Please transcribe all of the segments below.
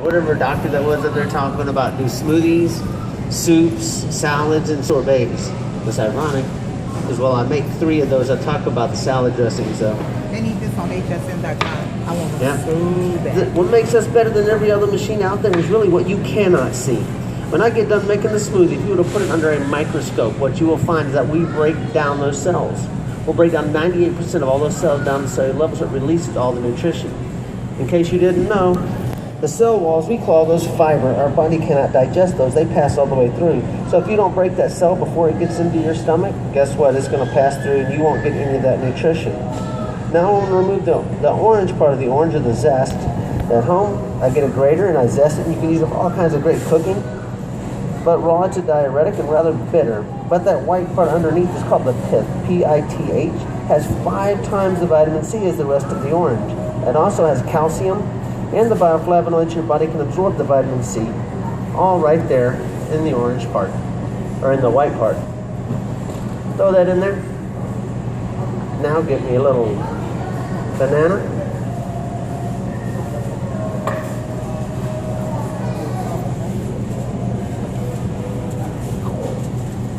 whatever doctor that was that they're talking about do smoothies, soups, salads, and sorbets. It's ironic, because while I make 3 of those, I talk about the salad dressings though. They need this on hsn.com. I want them so bad. What makes us better than every other machine out there is really what you cannot see. When I get done making the smoothie, if you were to put it under a microscope, what you will find is that we break down those cells. We'll break down 98% of all those cells down to cellular level, so it releases all the nutrition. In case you didn't know, the cell walls, we call those fiber. Our body cannot digest those. They pass all the way through. So if you don't break that cell before it gets into your stomach, guess what? It's going to pass through and you won't get any of that nutrition. Now I want to remove the orange part of the orange, or the zest. At home, I get a grater and I zest it, and you can use it for all kinds of great cooking. But raw, it's a diuretic and rather bitter. But that white part underneath is called the pith, P-I-T-H, has 5 times the vitamin C as the rest of the orange. It also has calcium and the bioflavonoids. Your body can absorb the vitamin C, all right there in the orange part, or in the white part. Throw that in there. Now get me a little banana.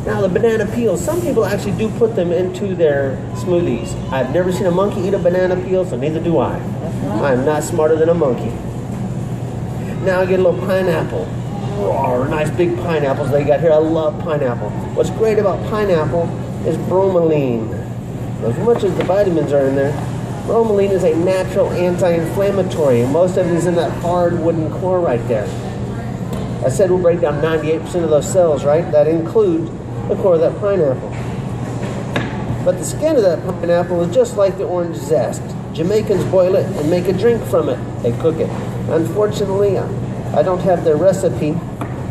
Now the banana peels, some people actually do put them into their smoothies. I've never seen a monkey eat a banana peel, so neither do I. I'm not smarter than a monkey. Now I get a little pineapple. Oh, nice big pineapples they got here. I love pineapple. What's great about pineapple is bromelain. As much as the vitamins are in there, bromelain is a natural anti-inflammatory. Most of it is in that hard wooden core right there. I said we'll break down 98% of those cells, right? That includes the core of that pineapple. But the skin of that pineapple is just like the orange zest. Jamaicans boil it and make a drink from it. They cook it. Unfortunately, I don't have their recipe.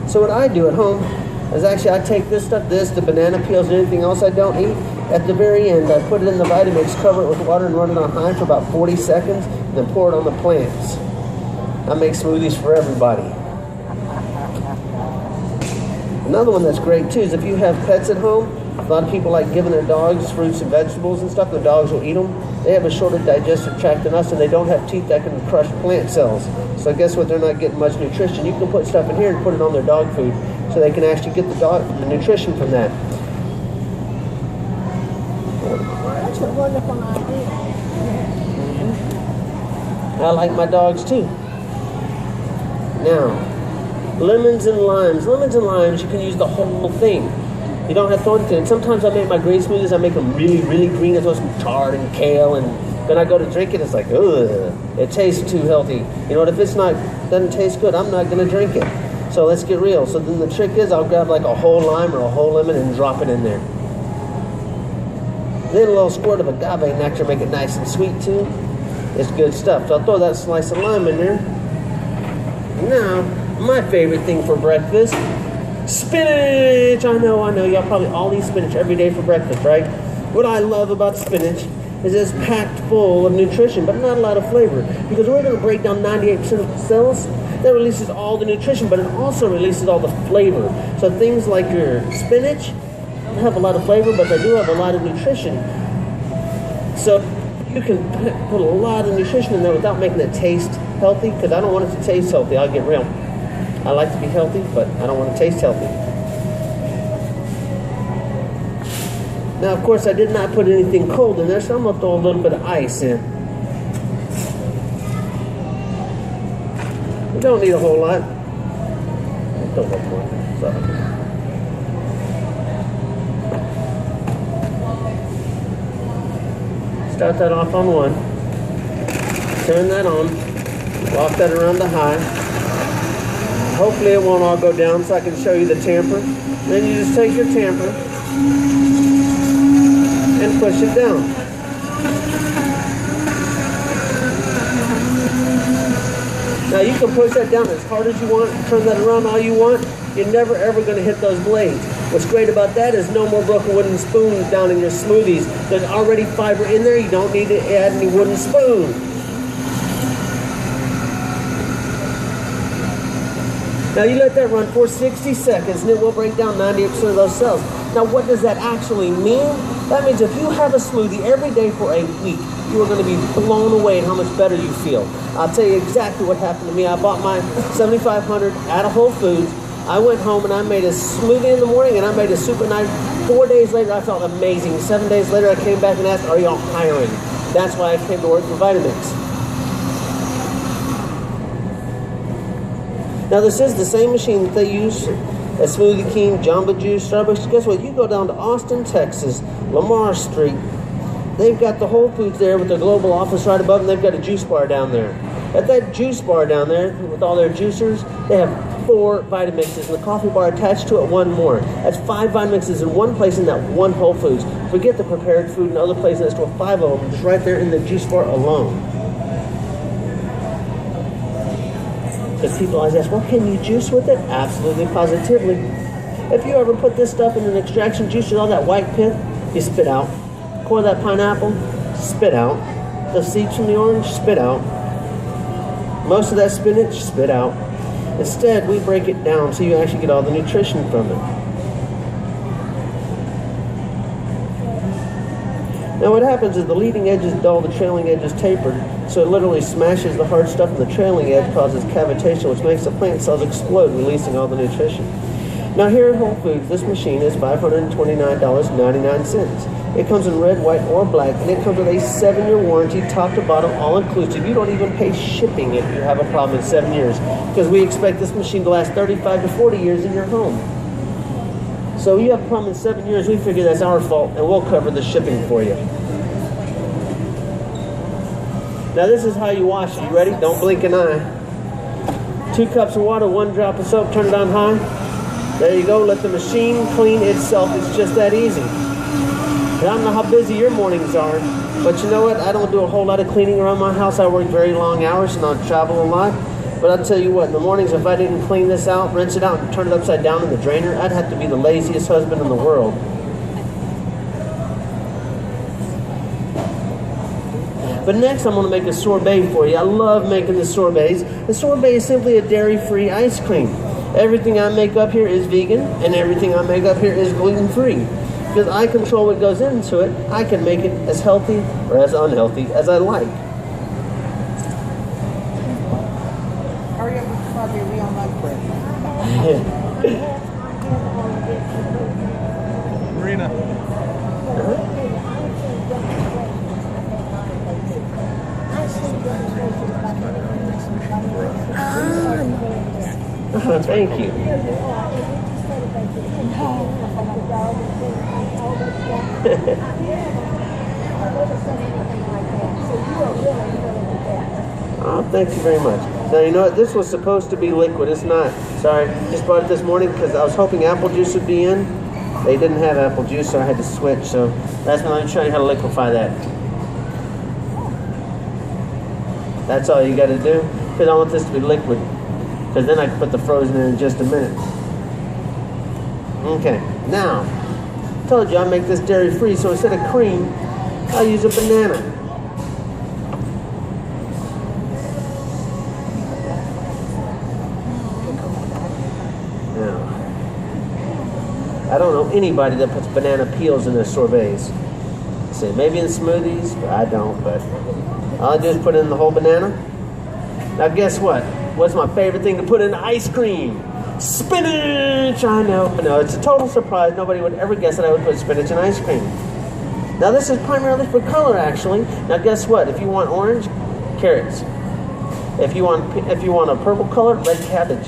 So what I do at home is actually I take this stuff, the banana peels and anything else I don't eat. At the very end, I put it in the Vitamix, cover it with water, and run it on high for about 40 seconds, and then pour it on the plants. I make smoothies for everybody. Another one that's great too is if you have pets at home, a lot of people like giving their dogs fruits and vegetables and stuff. The dogs will eat them. They have a shorter digestive tract than us, and they don't have teeth that can crush plant cells. So guess what? They're not getting much nutrition. You can put stuff in here and put it on their dog food, so they can actually get the nutrition from that. That's a wonderful idea. I like my dogs too. Now, lemons and limes. Lemons and limes, you can use the whole thing. You don't have to throw anything. And sometimes I make my green smoothies, I make them really, really green. I throw some tart and kale, and then I go to drink it, it's like, ugh, it tastes too healthy. You know what, if it's not, doesn't taste good, I'm not gonna drink it. So let's get real. So then the trick is I'll grab like a whole lime or a whole lemon and drop it in there. Then a little squirt of agave nectar, make it nice and sweet too. It's good stuff. So I'll throw that slice of lime in there. Now, my favorite thing for breakfast, spinach. I know, y'all probably all eat spinach every day for breakfast, right? What I love about spinach is it's packed full of nutrition, but not a lot of flavor. Because we're going to break down 98% of the cells. That releases all the nutrition, but it also releases all the flavor. So things like your spinach don't have a lot of flavor, but they do have a lot of nutrition. So you can put a lot of nutrition in there without making it taste healthy, because I don't want it to taste healthy. I'll get real. I like to be healthy, but I don't want to taste healthy. Now, of course, I did not put anything cold in there, so I'm going to throw a little bit of ice in. You don't need a whole lot. Don't look more. Sorry. Start that off on 1. Turn that on. Walk that around to high. Hopefully it won't all go down so I can show you the tamper. Then you just take your tamper and push it down. Now you can push that down as hard as you want, turn that around all you want. You're never ever going to hit those blades. What's great about that is no more broken wooden spoons down in your smoothies. There's already fiber in there. You don't need to add any wooden spoon. Now you let that run for 60 seconds and it will break down 98% of those cells. Now what does that actually mean? That means if you have a smoothie every day for a week, You are going to be blown away at how much better you feel. I'll tell you exactly what happened to me. I bought my 7500 at a Whole Foods. I went home and I made a smoothie in the morning and I made a soup at night. 4 days later, I felt amazing. 7 days later, I came back and asked, are y'all hiring? That's why I came to work for Vitamix. Now, this is the same machine that they use at Smoothie King, Jamba Juice, Starbucks. Guess what? You go down to Austin, Texas, Lamar Street. They've got the Whole Foods there with their global office right above, and they've got a juice bar down there. At that juice bar down there, with all their juicers, they have 4 Vitamixes and the coffee bar attached to it, 1 more. That's 5 Vitamixes in one place in that one Whole Foods. Forget the prepared food and other places. There's 5 of them just right there in the juice bar alone. Because people always ask, well, can you juice with it? Absolutely, positively. If you ever put this stuff in an extraction juicer, all that white pith, you spit out. Core that pineapple, spit out. The seeds from the orange, spit out. Most of that spinach, spit out. Instead, we break it down so you actually get all the nutrition from it. Now what happens is the leading edge is dull, the trailing edge is tapered, so it literally smashes the hard stuff, and the trailing edge causes cavitation, which makes the plant cells explode, releasing all the nutrition. Now here at Whole Foods, this machine is $529.99. It comes in red, white, or black, and it comes with a 7-year warranty, top to bottom, all inclusive. You don't even pay shipping if you have a problem in 7 years, because we expect this machine to last 35 to 40 years in your home. So you have a problem in 7 years, we figure that's our fault, and we'll cover the shipping for you. Now this is how you wash it. You ready? Don't blink an eye. 2 cups of water, 1 drop of soap, turn it on high. There you go, let the machine clean itself. It's just that easy. And I don't know how busy your mornings are, but you know what? I don't do a whole lot of cleaning around my house. I work very long hours and I travel a lot. But I'll tell you what, in the mornings, if I didn't clean this out, rinse it out, and turn it upside down in the drainer, I'd have to be the laziest husband in the world. But next, I'm going to make a sorbet for you. I love making the sorbets. The sorbet is simply a dairy-free ice cream. Everything I make up here is vegan, and everything I make up here is gluten-free. Because I control what goes into it, I can make it as healthy or as unhealthy as I like. Hurry up with the strawberry, we don't like bread. Marina. Thank you. Oh, thank you very much. Now, you know what? This was supposed to be liquid. It's not. Sorry. Just bought it this morning because I was hoping apple juice would be in. They didn't have apple juice, so I had to switch. So that's when I'm showing you how to liquefy that. That's all you got to do. Because I want this to be liquid. Because then I can put the frozen in just a minute. Okay. Now, I told you I make this dairy-free, so instead of cream, I'll use a banana. Now, I don't know anybody that puts banana peels in their sorbets. See, maybe in smoothies, but I don't. But all I do is put in the whole banana. Now, guess what? What's my favorite thing to put in ice cream? Spinach! I know. No, it's a total surprise. Nobody would ever guess that I would put spinach in ice cream. Now, this is primarily for color, actually. Now, guess what? If you want orange, carrots. If you want a purple color, red cabbage.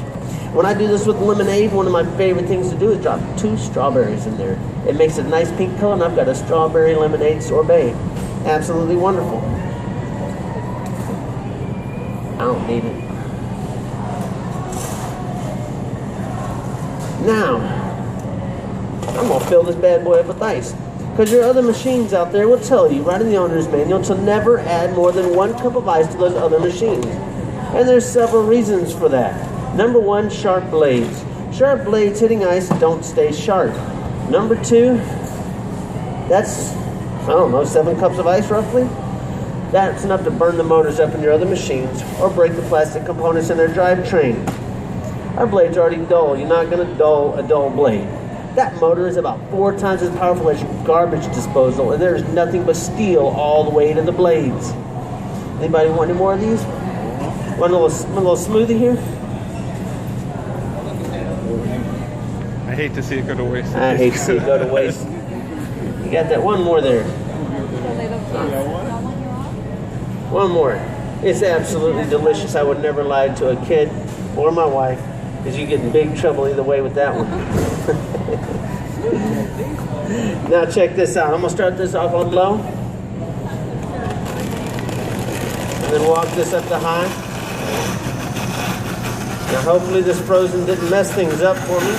When I do this with lemonade, one of my favorite things to do is drop 2 strawberries in there. It makes it a nice pink color, and I've got a strawberry lemonade sorbet. Absolutely wonderful. I don't need it. Now, I'm going to fill this bad boy up with ice. Because your other machines out there will tell you, right in the owner's manual, to never add more than 1 cup of ice to those other machines. And there's several reasons for that. Number 1, sharp blades. Sharp blades hitting ice don't stay sharp. Number 2, that's, I don't know, 7 cups of ice roughly? That's enough to burn the motors up in your other machines or break the plastic components in their drivetrain. Our blade's already dull. You're not going to dull a dull blade. That motor is about 4 times as powerful as your garbage disposal, and there's nothing but steel all the way to the blades. Anybody want any more of these? Want a little smoothie here? I hate to see it go to waste. I hate to see it go to waste. You got that one more there. One more. It's absolutely delicious. I would never lie to a kid or my wife, because you get in big trouble either way with that one. Now check this out. I'm going to start this off on low. And then walk this up to high. Now hopefully this frozen didn't mess things up for me.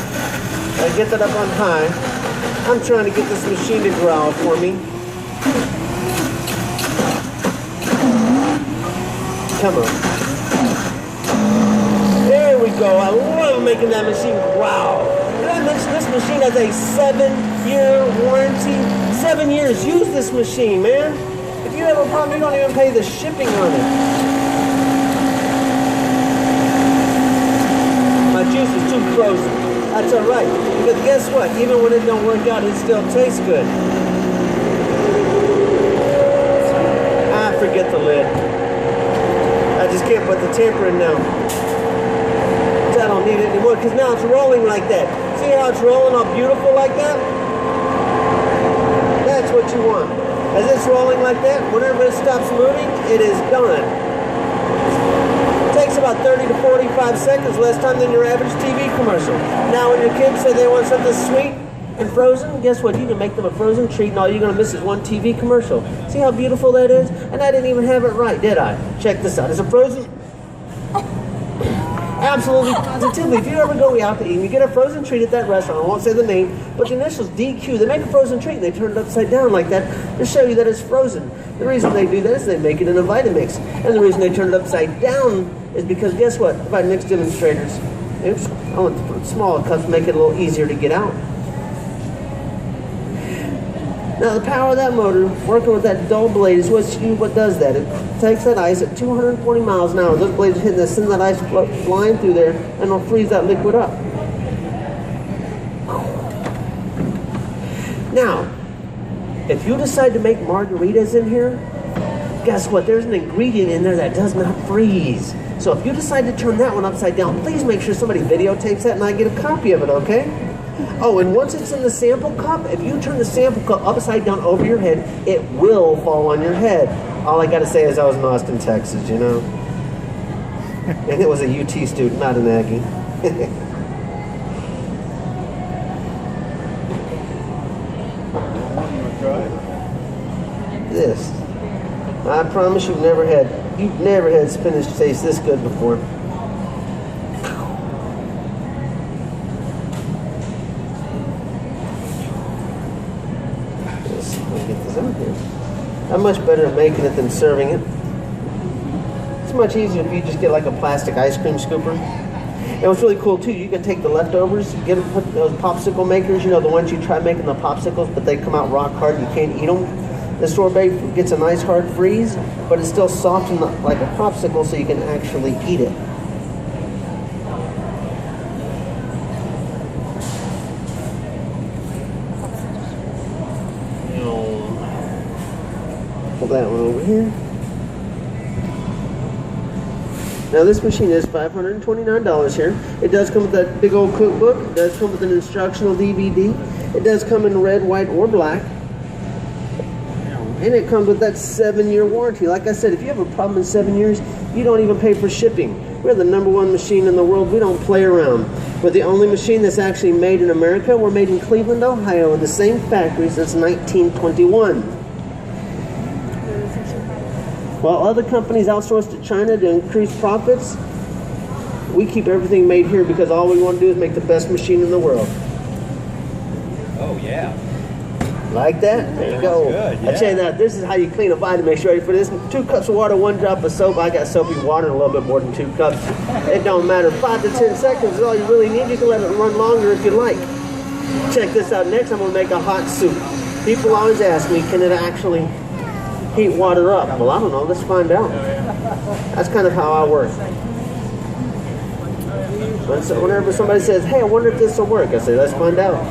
I get that up on high. I'm trying to get this machine to growl for me. Come on. There we go. I love making that machine growl. Did I mention this machine has a 7-year warranty? 7 years. Use this machine, man. If you have a problem, you don't even pay the shipping on it. My juice is too frozen. That's all right. Because guess what? Even when it don't work out, it still tastes good. Forget the lid. I just can't put the tamper in now. I don't need it anymore because now it's rolling like that. See how it's rolling all beautiful like that? That's what you want. As it's rolling like that, whenever it stops moving, it is done. It takes about 30 to 45 seconds less time than your average TV commercial. Now when your kids say they want something sweet and frozen, guess what? You can make them a frozen treat and all you're going to miss is one TV commercial. See how beautiful that is? And I didn't even have it right, did I? Check this out. It's a frozen... Absolutely, positively. If you ever go out to eat and you get a frozen treat at that restaurant, I won't say the name, but the initials DQ, they make a frozen treat and they turn it upside down like that to show you that it's frozen. The reason they do that is they make it in a Vitamix. And the reason they turn it upside down is because guess what? Vitamix demonstrators. Oops, I want the smaller cups to make it a little easier to get out. Now the power of that motor, working with that dull blade, is what does that. It takes that ice at 220 miles an hour. Those blades hitting that, send that ice flying through there, and it'll freeze that liquid up. Now, if you decide to make margaritas in here, guess what? There's an ingredient in there that does not freeze. So if you decide to turn that one upside down, please make sure somebody videotapes that and I get a copy of it, okay? Oh, and once it's in the sample cup, if you turn the sample cup upside down over your head, it will fall on your head. All I gotta say is I was in Austin, Texas, you know? And it was a UT student, not an Aggie. This. I promise you've never had spinach taste this good before. I'm much better at making it than serving it. It's much easier if you just get like a plastic ice cream scooper. And what's really cool too, you can take the leftovers, get them, put those popsicle makers, you know, the ones you try making the popsicles, but they come out rock hard, you can't eat them. The sorbet gets a nice hard freeze, but it's still soft and like a popsicle, so you can actually eat it. Pull that one over here. Now this machine is $529 here. It does come with that big old cookbook. It does come with an instructional DVD. It does come in red, white, or black. And it comes with that 7-year warranty. Like I said, if you have a problem in 7 years, you don't even pay for shipping. We're the #1 machine in the world. We don't play around. We're the only machine that's actually made in America. We're made in Cleveland, Ohio, in the same factory since 1921. While other companies outsource to China to increase profits, we keep everything made here because all we want to do is make the best machine in the world. Oh, yeah. Like that? There you go. Good, yeah. I tell you that, this is how you clean a Vitamix. Ready for this? 2 cups of water, 1 drop of soap. I got soapy water and a little bit more than 2 cups. It don't matter. 5 to 10 seconds is all you really need. You can let it run longer if you like. Check this out. Next, I'm going to make a hot soup. People always ask me, can it actually heat water up? Well, I don't know. Let's find out. That's kind of how I work. Whenever somebody says, hey, I wonder if this will work, I say, let's find out.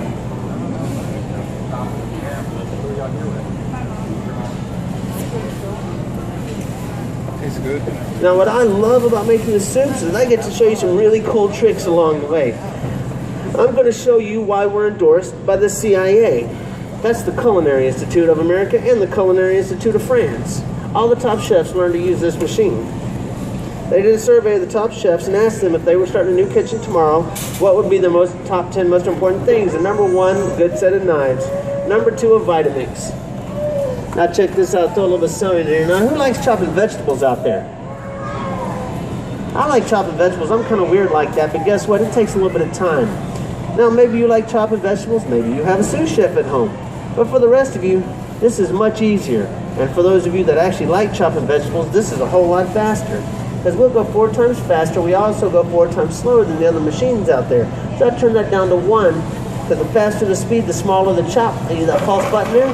good. Now, what I love about making the soups is I get to show you some really cool tricks along the way. I'm going to show you why we're endorsed by the CIA. That's the Culinary Institute of America and the Culinary Institute of France. All the top chefs learned to use this machine. They did a survey of the top chefs and asked them if they were starting a new kitchen tomorrow, what would be the top 10 most important things. And number 1, good set of knives. Number 2, a Vitamix. Now check this out, throw a little bit of celery in here. Now who likes chopping vegetables out there? I like chopping vegetables. I'm kind of weird like that, but guess what? It takes a little bit of time. Now maybe you like chopping vegetables, maybe you have a sous chef at home. But for the rest of you, this is much easier. And for those of you that actually like chopping vegetables, this is a whole lot faster. Because we'll go 4 times faster. We also go 4 times slower than the other machines out there. So I turn that down to 1, because the faster the speed, the smaller the chop. See that pulse button there?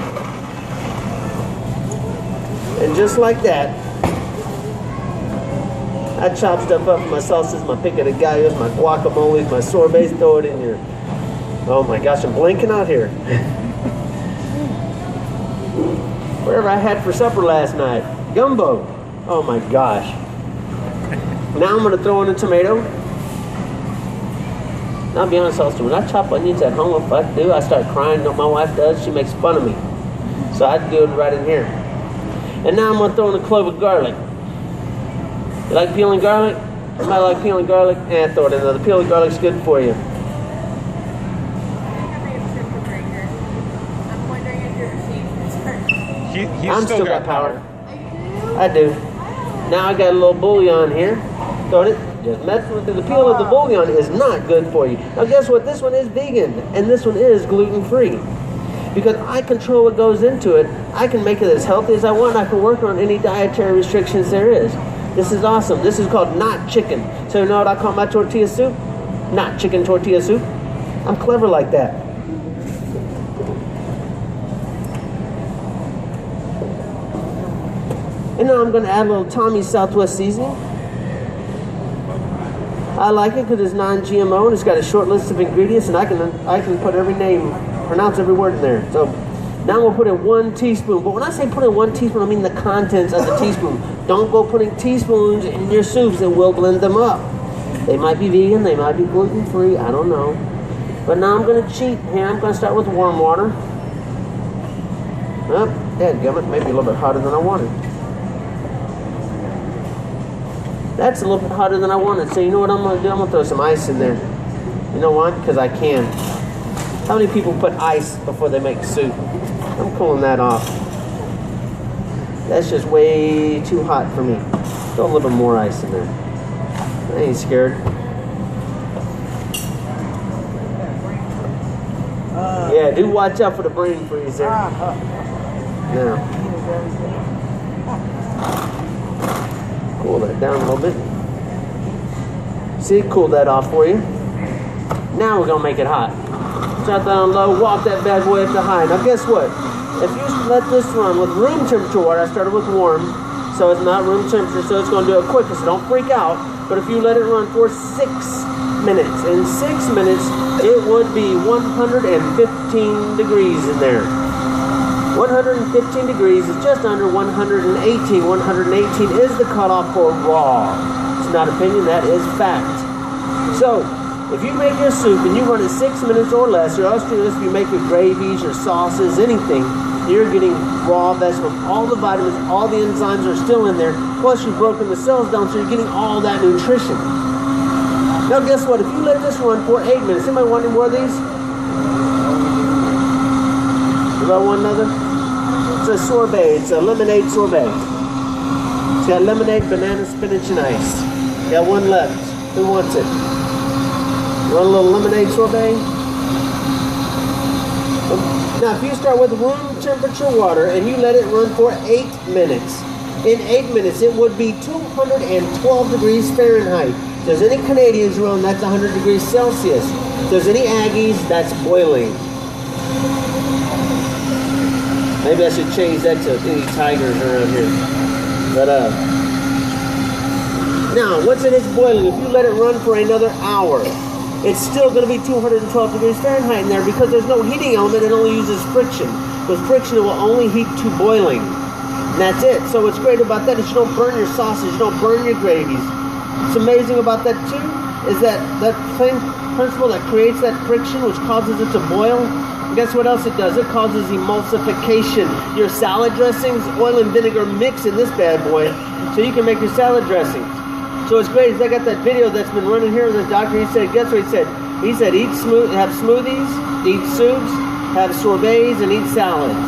And just like that, I chop stuff up, my sauces, my pico de gallos, my guacamoles, my sorbets, throw it in here. Oh my gosh, I'm blinking out here. Whatever I had for supper last night, gumbo. Oh my gosh. Now I'm going to throw in a tomato. Now, I'll be honest also, when I chop onions at home, if I do, I start crying. My wife does. She makes fun of me. So I do it right in here. And now I'm going to throw in a clove of garlic. You like peeling garlic? Somebody like peeling garlic? Throw it in there. The peeling garlic's good for you. He's still got power. I do. Now I got a little bouillon here. Throw it. Just mess with it. The peel of the bouillon is not good for you. Now guess what? This one is vegan, and this one is gluten-free. Because I control what goes into it, I can make it as healthy as I want. I can work on any dietary restrictions there is. This is awesome. This is called not chicken. So you know what I call my tortilla soup? Not chicken tortilla soup. I'm clever like that. And now I'm going to add a little Tommy's Southwest seasoning. I like it because it's non-GMO and it's got a short list of ingredients, and I can put every name, pronounce every word in there. So now we'll put in 1 teaspoon. But when I say put in 1 teaspoon, I mean the contents of the teaspoon. Don't go putting teaspoons in your soups. It will blend them up. They might be vegan, they might be gluten-free, I don't know. But now I'm going to cheat here. I'm going to start with warm water. Oh, dadgummit, maybe a little bit hotter than I wanted. That's a little bit hotter than I wanted. So you know what I'm going to do? I'm going to throw some ice in there. You know why? Because I can. How many people put ice before they make soup? I'm cooling that off. That's just way too hot for me. Throw a little bit more ice in there. I ain't scared. Yeah, do watch out for the brain freeze there. Now. Cool that down a little bit. See, cool that off for you. Now we're gonna make it hot. Start that on low, walk that bad boy up to high. Now guess what? If you let this run with room temperature water, I started with warm, so it's not room temperature, so it's gonna do it quicker, so don't freak out. But if you let it run for 6 minutes, in 6 minutes, it would be 115 degrees in there. 115 degrees is just under 118. 118 is the cutoff for raw. It's not opinion, that is fact. So, if you make your soup and you run it 6 minutes or less, or else if you make your gravies, your sauces, anything, you're getting raw vegetables. All the vitamins, all the enzymes are still in there. Plus, you've broken the cells down, so you're getting all that nutrition. Now, guess what? If you let this run for 8 minutes, anybody want any more of these? Anybody want another? It's a sorbet. It's a lemonade sorbet. It's got lemonade, banana, spinach, and ice. Got one left. Who wants it? You want a little lemonade sorbet? Now, if you start with room temperature water and you let it run for 8 minutes, in 8 minutes it would be 212 degrees Fahrenheit. If there's any Canadians around, that's 100 degrees Celsius. If there's any Aggies, that's boiling. Maybe I should change that to any tigers around here. But, now, once it is boiling, if you let it run for another hour, it's still going to be 212 degrees Fahrenheit in there because there's no heating element. It only uses friction. With friction, it will only heat to boiling. And that's it. So what's great about that is you don't burn your sauces, you don't burn your gravies. What's amazing about that too is that same principle that creates that friction, which causes it to boil, guess what else it does? It causes emulsification. Your salad dressings, oil and vinegar mix in this bad boy, so you can make your salad dressings. So what's great is I got that video that's been running here with this doctor. He said, guess what he said? He said, have smoothies, eat soups, have sorbets, and eat salads.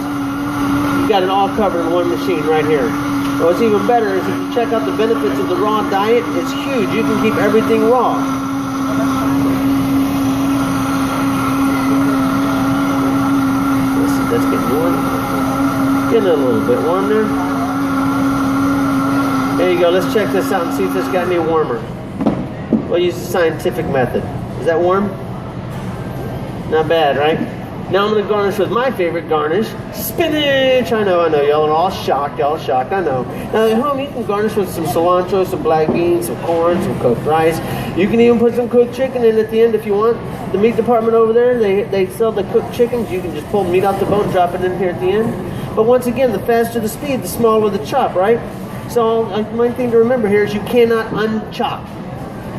You got it all covered in one machine right here. And what's even better is if you check out the benefits of the raw diet, it's huge. You can keep everything raw. That's getting warm. Getting a little bit warm there. There you go. Let's check this out and see if this got any warmer. We'll use the scientific method. Is that warm? Not bad, right? Now I'm going to garnish with my favorite garnish, spinach. I know. Y'all are all shocked. I know. Now at home, you can garnish with some cilantro, some black beans, some corn, some cooked rice. You can even put some cooked chicken in at the end if you want. The meat department over there, they sell the cooked chickens. You can just pull the meat off the bone, drop it in here at the end. But once again, the faster the speed, the smaller the chop, right? So my thing to remember here is you cannot unchop.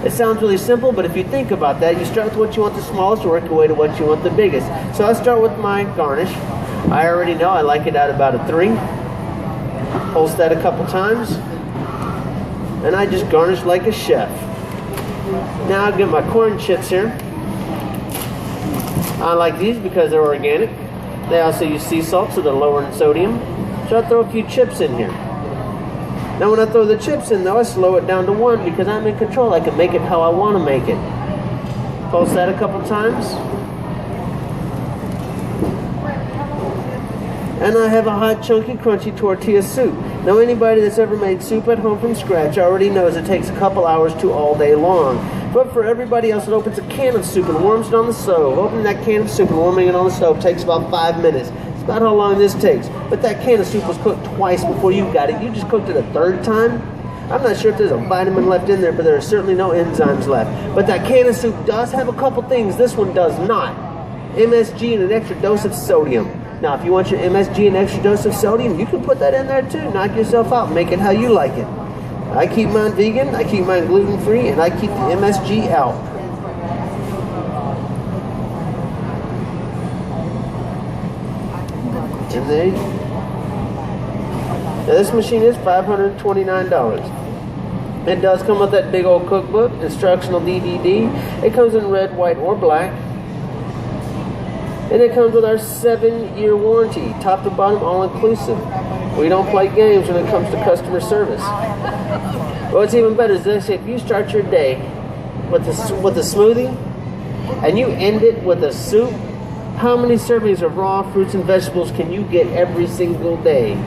It sounds really simple, but if you think about that, you start with what you want the smallest, work your way to what you want the biggest. So I'll start with my garnish. I already know I like it at about a 3. Pulse that a couple times. And I just garnish like a chef. Now I'll get my corn chips here. I like these because they're organic. They also use sea salt, so they're lower in sodium. So I throw a few chips in here. Now when I throw the chips in though, I slow it down to 1 because I'm in control. I can make it how I want to make it. Pulse that a couple times. And I have a hot, chunky, crunchy tortilla soup. Now anybody that's ever made soup at home from scratch already knows it takes a couple hours to all day long. But for everybody else that opens a can of soup and warms it on the stove, opening that can of soup and warming it on the stove takes about 5 minutes. It's about how long this takes. But that can of soup was cooked twice before you got it. You just cooked it a 3rd time. I'm not sure if there's a vitamin left in there, but there are certainly no enzymes left. But that can of soup does have a couple things this one does not. MSG and an extra dose of sodium. Now, if you want your MSG and extra dose of sodium, you can put that in there too. Knock yourself out. Make it how you like it. I keep mine vegan, I keep mine gluten-free, and I keep the MSG out. And there you go. Now, this machine is $529. It does come with that big old cookbook, instructional DVD. It comes in red, white, or black. And it comes with our 7-year warranty, top to bottom, all inclusive. We don't play games when it comes to customer service. What's even better is this: if you start your day with a smoothie and you end it with a soup, how many servings of raw fruits and vegetables can you get every single day?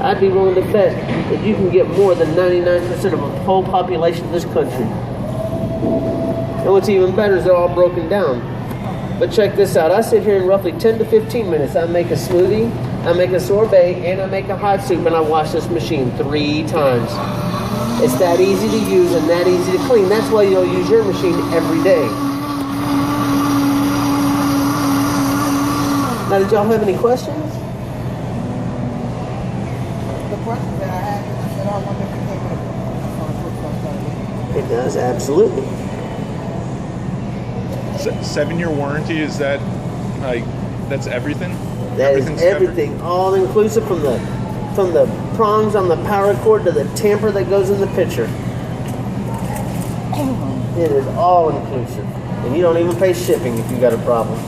I'd be willing to bet that you can get more than 99% of the whole population of this country. And what's even better is they're all broken down. But check this out. I sit here in roughly 10 to 15 minutes. I make a smoothie, I make a sorbet, and I make a hot soup, and I wash this machine 3 times. It's that easy to use and that easy to clean. That's why you'll use your machine every day. Now, did y'all have any questions? The question that I had is that I wonder if you take It does, absolutely. 7-year warranty, is that like that's everything? That is everything, all inclusive from the prongs on the power cord to the tamper that goes in the pitcher. It is all inclusive, and you don't even pay shipping if you got a problem.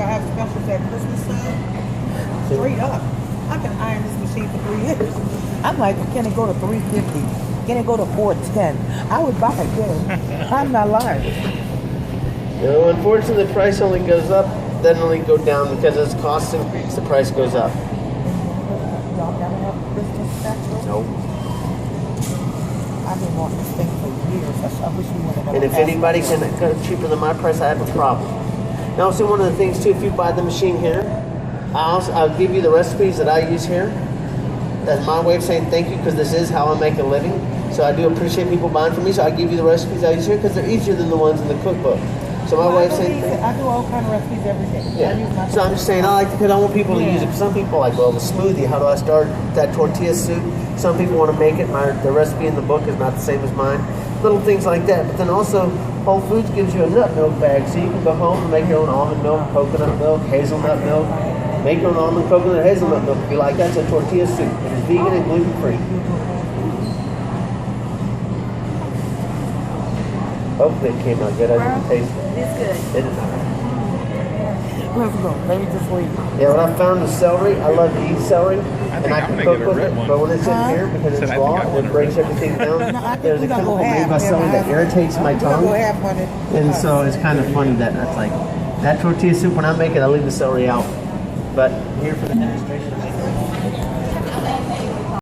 y'all have specials at Christmas time? Straight up. I can iron this machine for 3 years. I'm like, can it go to $350? Can it go to $410? I would buy it then. I'm not lying. No, unfortunately, the price only goes up, doesn't only go down because as costs increase, the price goes up. Y'all never have Christmas specials? Nope. I've been wanting this thing for years. I wish we would have. And if anybody can go cheaper than my price, I have a problem. Now, also one of the things too, if you buy the machine here, I'll give you the recipes that I use here. That's my way of saying thank you, because this is how I make a living. So I do appreciate people buying from me. So I give you the recipes I use here because they're easier than the ones in the cookbook. So my wife said, I do all kind of recipes every day. I use my so I'm just saying, I like because I want people to use it. Some people are like, well, the smoothie, how do I start that tortilla soup? Some people want to make it. The recipe in the book is not the same as mine. Little things like that. But then also, Whole Foods gives you a nut milk bag, so you can go home and make your own almond milk, coconut milk, hazelnut milk. Make your own almond, coconut, hazelnut milk if you like. That's a tortilla soup. It is vegan and gluten free. Hopefully it came out good. I didn't taste it. It's good. It is not. Let's go. Let me just leave. Yeah, when I found the celery, I love to eat celery, and I I'm can gonna cook get a with red it. one. But when it's in here, because Said it's I think raw, I want it a breaks red everything down. No, I think There's we're a gonna go chemical made half. by celery that Yeah, irritates my We're gonna tongue. go half on it. And so it's kind of funny that that's like that tortilla soup. When I make it, I leave the celery out. But here for the demonstration, I make